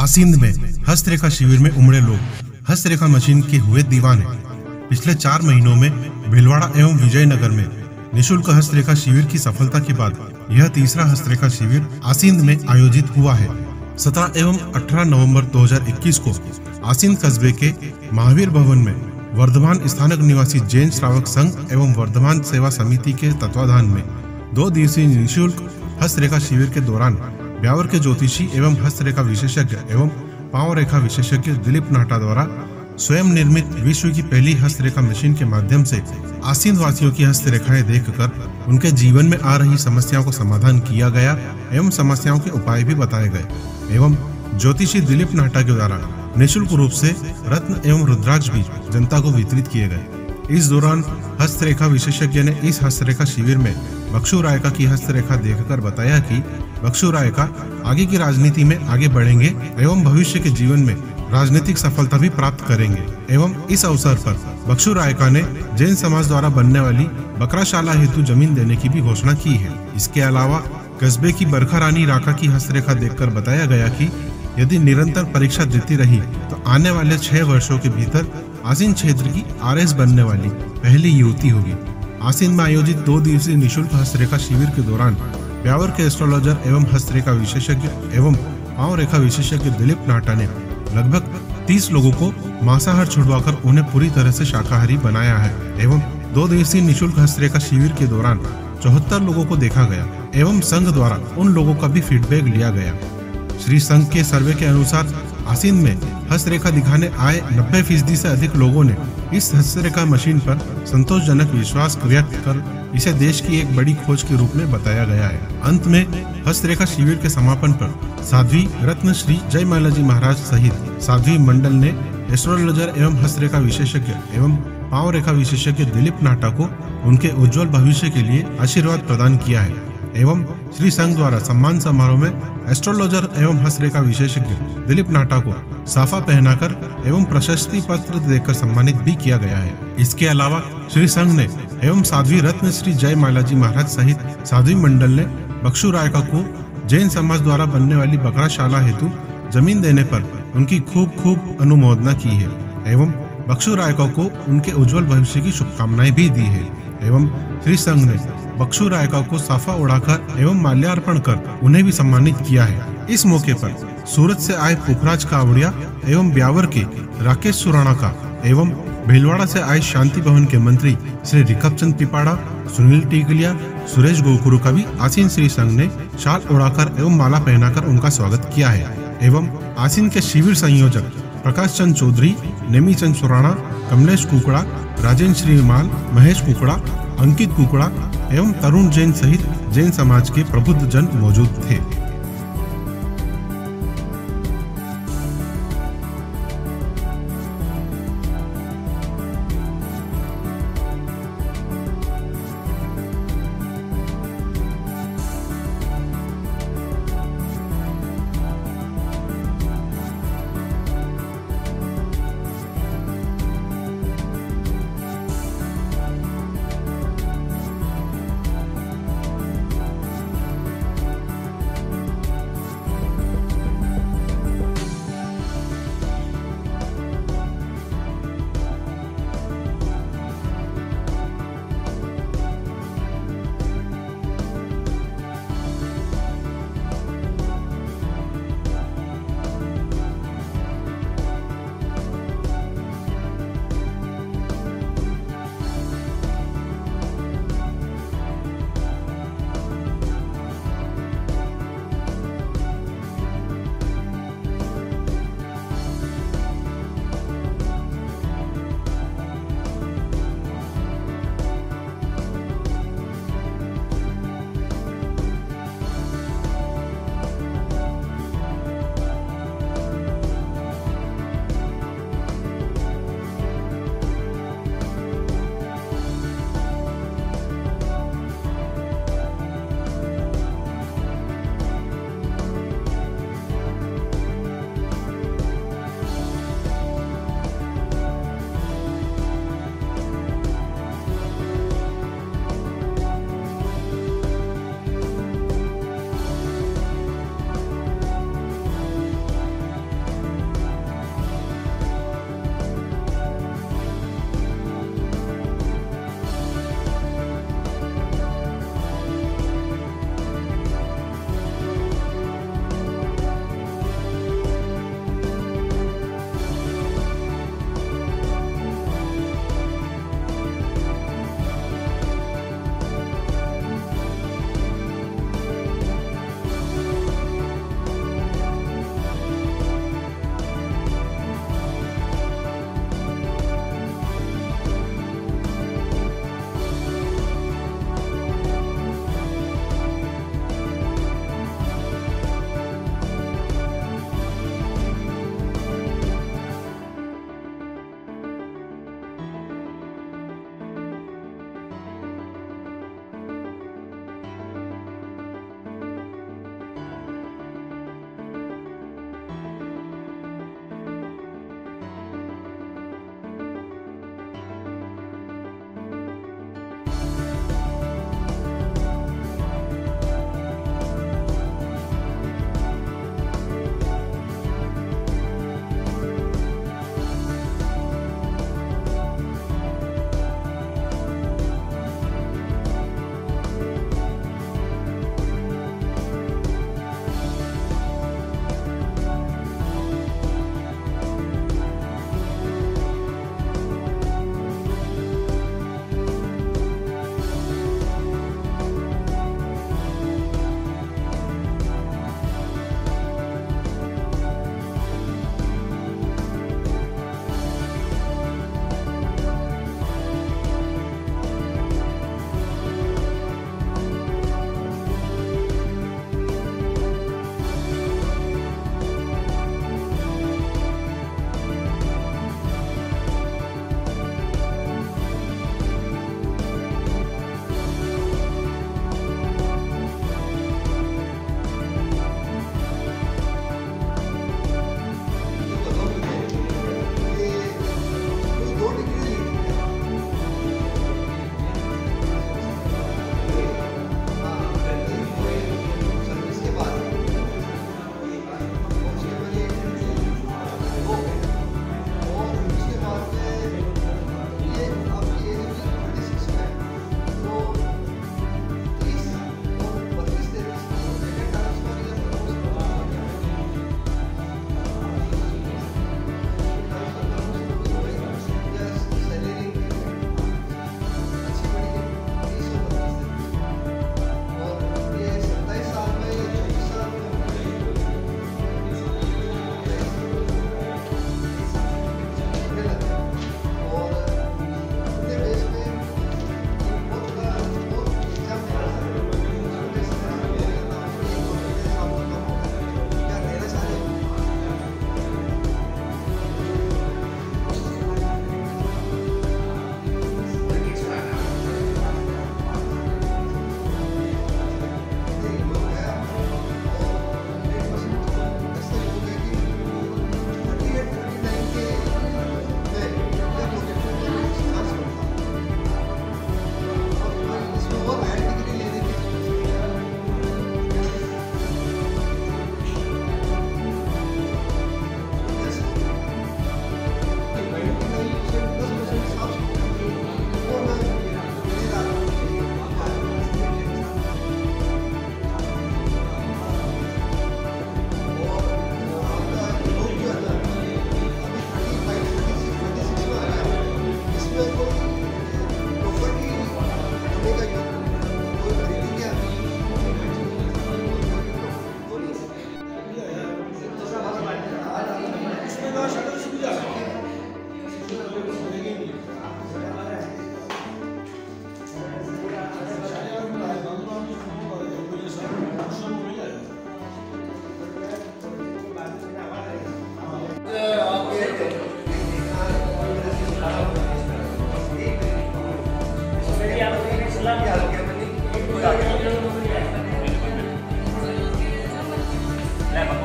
आसिंद में हस्तरेखा शिविर में उमड़े लोग हस्तरेखा मशीन के हुए दीवाने। पिछले 4 महीनों में भीलवाड़ा एवं विजयनगर में निःशुल्क हस्तरेखा शिविर की सफलता के बाद यह तीसरा हस्तरेखा शिविर आसिंद में आयोजित हुआ है। 17 एवं 18 नवंबर 2021 को आसिंद कस्बे के महावीर भवन में वर्धमान स्थानक निवासी जैन श्रावक संघ एवं वर्धमान सेवा समिति के तत्वाधान में 2 दिवसीय निःशुल्क हस्तरेखा शिविर के दौरान ब्यावर के ज्योतिषी एवं हस्तरेखा विशेषज्ञ एवं पांव रेखा विशेषज्ञ दिलीप नाटा द्वारा स्वयं निर्मित विश्व की पहली हस्तरेखा मशीन के माध्यम से आसिंद वासियों की हस्तरेखाएं देखकर उनके जीवन में आ रही समस्याओं को समाधान किया गया एवं समस्याओं के उपाय भी बताए गए एवं ज्योतिषी दिलीप नाटा के द्वारा निःशुल्क रूप से रत्न एवं रुद्राक्ष भी जनता को वितरित किए गए। इस दौरान हस्तरेखा विशेषज्ञ ने इस हस्तरेखा शिविर में बक्षु रायका की हस्तरेखा देखकर बताया कि बक्षु रायका आगे की राजनीति में आगे बढ़ेंगे एवं भविष्य के जीवन में राजनीतिक सफलता भी प्राप्त करेंगे एवं इस अवसर पर बक्षु रायका ने जैन समाज द्वारा बनने वाली बकराशाला हेतु जमीन देने की भी घोषणा की है। इसके अलावा कस्बे की बरखा रानी राका की हस्तरेखा देखकर बताया गया कि यदि निरंतर परीक्षा देती रही तो आने वाले 6 वर्षों के भीतर आसिंद क्षेत्र की आरएस बनने वाली पहली युवती होगी। आसिंद में आयोजित 2 दिवसीय निःशुल्क हस्तरेखा शिविर के दौरान ब्यावर के एस्ट्रोलॉजर एवं हस्तरेखा विशेषज्ञ एवं पांव रेखा विशेषज्ञ दिलीप नाटा ने लगभग 30 लोगों को मांसाहार छुड़वाकर उन्हें पूरी तरह से शाकाहारी बनाया है एवं 2 दिवसीय निःशुल्क हस्तरेखा शिविर के दौरान 74 लोगों को देखा गया एवं संघ द्वारा उन लोगों का भी फीडबैक लिया गया। श्री संघ के सर्वे के अनुसार आसिंद में हस्तरेखा दिखाने आए 90% से अधिक लोगों ने इस हस्तरेखा मशीन पर संतोषजनक विश्वास व्यक्त कर इसे देश की एक बड़ी खोज के रूप में बताया गया है। अंत में हस्तरेखा शिविर के समापन पर साध्वी रत्न श्री जय मालाजी महाराज सहित साध्वी मंडल ने एस्ट्रोलॉजर एवं हस्तरेखा विशेषज्ञ एवं पांव रेखा विशेषज्ञ दिलीप नाटा को उनके उज्जवल भविष्य के लिए आशीर्वाद प्रदान किया है एवं श्री संघ द्वारा सम्मान समारोह में एस्ट्रोलॉजर एवं हस्तरेखा विशेषज्ञ दिलीप नाटा को साफा पहनाकर एवं प्रशस्ति पत्र देकर सम्मानित भी किया गया है। इसके अलावा श्री संघ ने एवं साध्वी रत्न श्री जय मालाजी महाराज सहित साध्वी मंडल ने बक्षु रायका को जैन समाज द्वारा बनने वाली बकराशाला हेतु जमीन देने पर उनकी खूब अनुमोदना की है एवं बक्षु रायका को उनके उज्जवल भविष्य की शुभकामनाएं भी दी है एवं श्री संघ ने बक्षु रायका को साफा उड़ाकर एवं माल्यार्पण कर उन्हें भी सम्मानित किया है। इस मौके पर सूरत से आए पुखराज कावड़िया एवं ब्यावर के राकेश सुराणा का एवं भीलवाड़ा से आए शांति भवन के मंत्री श्री रिकब चंद पिपाड़ा, सुनील टीकलिया, सुरेश गोकुरु का भी आसिंद श्री संघ ने शाल उड़ाकर एवं माला पहनाकर उनका स्वागत किया है एवं आसिंद के शिविर संयोजक प्रकाश चंद चौधरी, नेमी चंद सुराणा, कमलेश कुकड़ा, राजेंद्र श्रीमाल, महेश कुकड़ा, अंकित कुकड़ा एवं तरुण जैन सहित जैन समाज के प्रबुद्ध जन मौजूद थे।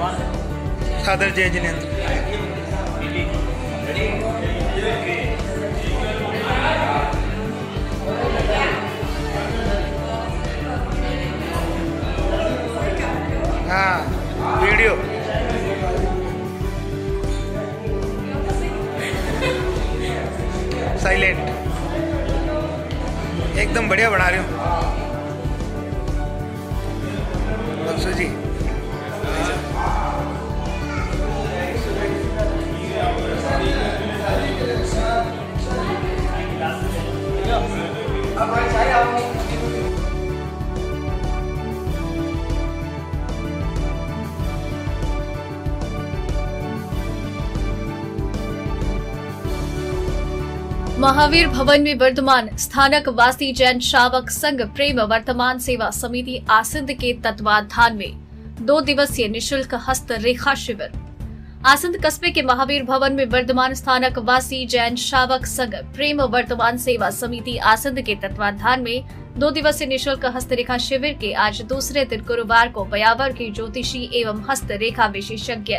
फादर जय जिनेंद्र। हाँ, वीडियो साइलेंट एकदम बढ़िया बना रहे हो बक्सू जी। महावीर भवन में वर्तमान स्थानक वासी जैन श्रावक संघ प्रेम वर्तमान सेवा समिति आसंद के तत्वाधान में 2 दिवसीय निशुल्क हस्तरेखा शिविर। आसंद कस्बे के महावीर भवन में वर्तमान स्थानक वासी जैन श्रावक संघ प्रेम वर्तमान सेवा समिति आसंद के तत्वाधान में 2 दिवसीय निशुल्क हस्तरेखा शिविर के आज दूसरे दिन गुरुवार को ब्यावर के ज्योतिषी एवं हस्तरेखा विशेषज्ञ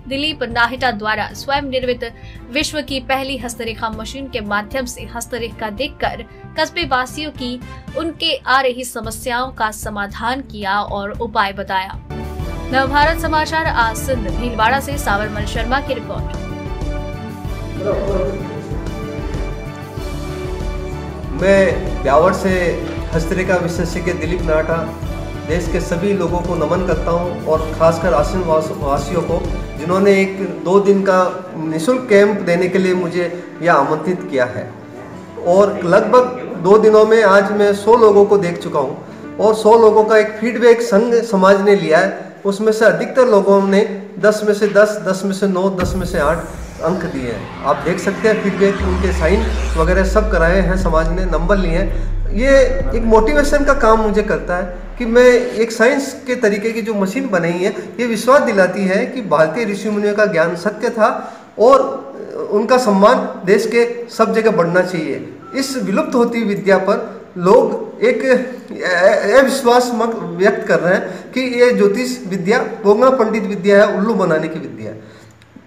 दिलीप नाहिटा द्वारा स्वयं निर्मित विश्व की पहली हस्तरेखा मशीन के माध्यम से हस्तरेखा देखकर कस्बे वासियों की उनके आ रही समस्याओं का समाधान किया और उपाय बताया। नवभारत समाचार आसंद भीलवाड़ा से सावरमल शर्मा की रिपोर्ट। मैं ब्यावर से हस्तरेखा विशेषज्ञ दिलीप नाहिटा देश के सभी लोगों को नमन करता हूं और खासकर आसंद वासियों को जिन्होंने एक 2 दिन का निःशुल्क कैंप देने के लिए मुझे यह आमंत्रित किया है। और लगभग 2 दिनों में आज मैं 100 लोगों को देख चुका हूं और 100 लोगों का एक फीडबैक संघ समाज ने लिया है। उसमें से अधिकतर लोगों ने 10 में से 10, 10 में से 9, 10 में से 8 अंक दिए हैं। आप देख सकते हैं फीडबैक, उनके साइन वगैरह सब कराए हैं, समाज ने नंबर लिए हैं। ये एक मोटिवेशन का काम मुझे करता है कि मैं एक साइंस के तरीके की जो मशीन बनाई है ये विश्वास दिलाती है कि भारतीय ऋषि मुनियों का ज्ञान सत्य था और उनका सम्मान देश के सब जगह बढ़ना चाहिए। इस विलुप्त होती विद्या पर लोग एक अविश्वास व्यक्त कर रहे हैं कि ये ज्योतिष विद्या पोंगना पंडित विद्या है, उल्लू बनाने की विद्या है।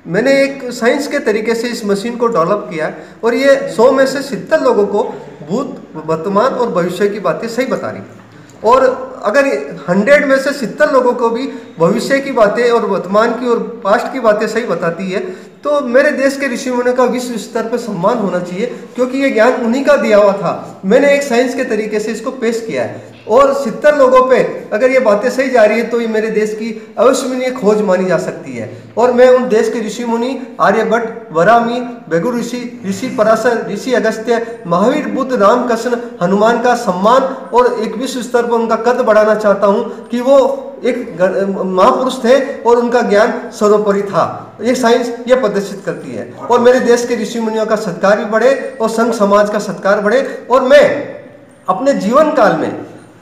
मैंने एक साइंस के तरीके से इस मशीन को डेवलप किया है और ये 100 में से 70 लोगों को भूत, वर्तमान और भविष्य की बातें सही बता रही है। और अगर 100 में से 70 लोगों को भी भविष्य की बातें और वर्तमान की और पास्ट की बातें सही बताती है तो मेरे देश के ऋषि मुनियों का विश्व स्तर पर सम्मान होना चाहिए, क्योंकि ये ज्ञान उन्हीं का दिया हुआ था। मैंने एक साइंस के तरीके से इसको पेश किया है और 70 लोगों पे अगर ये बातें सही जा रही है तो ये मेरे देश की अविस्मरणीय खोज मानी जा सकती है। और मैं उन देश के ऋषि मुनि आर्यभट्ट, वरामी, भृगु ऋषि, ऋषि पराशर, ऋषि अगस्त्य, महावीर, बुद्ध, रामकृष्ण, हनुमान का सम्मान और एक विश्व स्तर पर उनका कद बढ़ाना चाहता हूँ कि वो एक महापुरुष थे और उनका ज्ञान सर्वोपरि था। ये साइंस ये प्रदर्शित करती है और मेरे देश के ऋषि मुनियों का सत्कार भी बढ़े और संघ समाज का सत्कार बढ़े। और मैं अपने जीवन काल में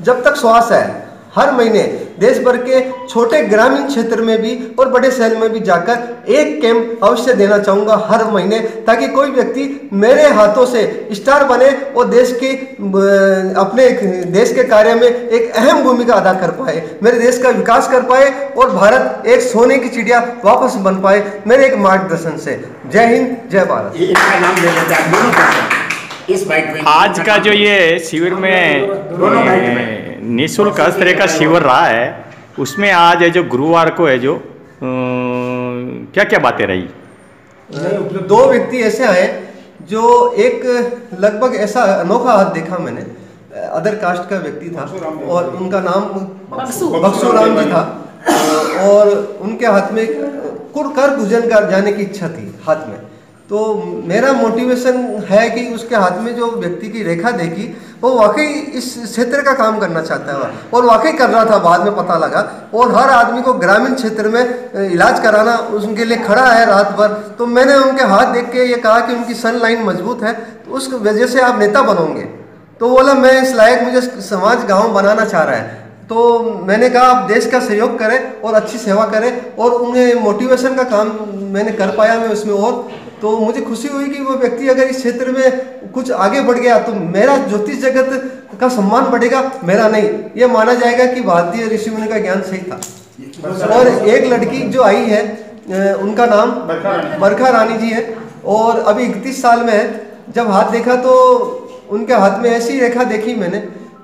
जब तक श्वास है हर महीने देश भर के छोटे ग्रामीण क्षेत्र में भी और बड़े शहर में भी जाकर एक कैंप अवश्य देना चाहूँगा हर महीने, ताकि कोई व्यक्ति मेरे हाथों से स्टार बने और देश की अपने देश के कार्य में एक अहम भूमिका अदा कर पाए, मेरे देश का विकास कर पाए और भारत एक सोने की चिड़िया वापस बन पाए मेरे एक मार्गदर्शन से। जय हिंद, जय भारत। इनका नाम ले लेते हैं दोनों इस बाइट में। आज का जो ये शिविर में निःशुल्क हस्तरेखा शिविर रहा है उसमें आज है जो गुरुवार को है जो क्या क्या बातें रही? 2 व्यक्ति ऐसे आए जो एक लगभग ऐसा अनोखा हाथ देखा मैंने, अदर कास्ट का व्यक्ति था और उनका नाम बक्सू राम जी था और उनके हाथ में कर गुजन कर जाने की इच्छा थी हाथ में। तो मेरा मोटिवेशन है कि उसके हाथ में जो व्यक्ति की रेखा देखी वो वाकई इस क्षेत्र का काम करना चाहता है और वाकई कर रहा था, बाद में पता लगा। और हर आदमी को ग्रामीण क्षेत्र में इलाज कराना उनके लिए खड़ा है रात भर। तो मैंने उनके हाथ देख के ये कहा कि उनकी सन लाइन मजबूत है तो उस वजह से आप नेता बनोगे। तो बोला मैं इस लायक, मुझे समाज गाँव बनाना चाह रहा है। तो मैंने कहा आप देश का सहयोग करें और अच्छी सेवा करें और उन्हें मोटिवेशन का काम मैंने कर पाया मैं उसमें। और तो मुझे खुशी हुई कि वो व्यक्ति अगर इस क्षेत्र में कुछ आगे बढ़ गया तो मेरा ज्योतिष जगत का सम्मान बढ़ेगा, मेरा नहीं। ये माना जाएगा कि भारतीय ऋषि मुनि का ज्ञान सही था। और एक लड़की जो आई है उनका नाम बरखा रानी जी है और अभी 31 साल में है। जब हाथ देखा तो उनके हाथ में ऐसी रेखा देखी मैंने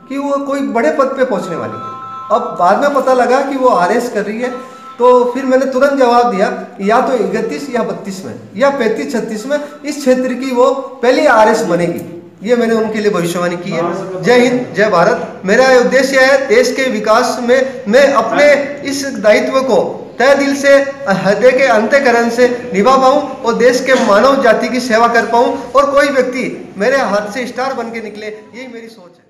कि वो कोई बड़े पद पे पहुंचने वाली है। अब बाद में पता लगा कि वो आरएस कर रही है, तो फिर मैंने तुरंत जवाब दिया या तो 31 या 32 में या 35-36 में इस क्षेत्र की वो पहली आरएस बनेगी। ये मैंने उनके लिए भविष्यवाणी की है। जय हिंद, जय भारत। मेरा उद्देश्य है देश के विकास में मैं अपने इस दायित्व को तय दिल से हृदय के अंतःकरण से निभा पाऊं और देश के मानव जाति की सेवा कर पाऊं और कोई व्यक्ति मेरे हाथ से स्टार बन के निकले, यही मेरी सोच है।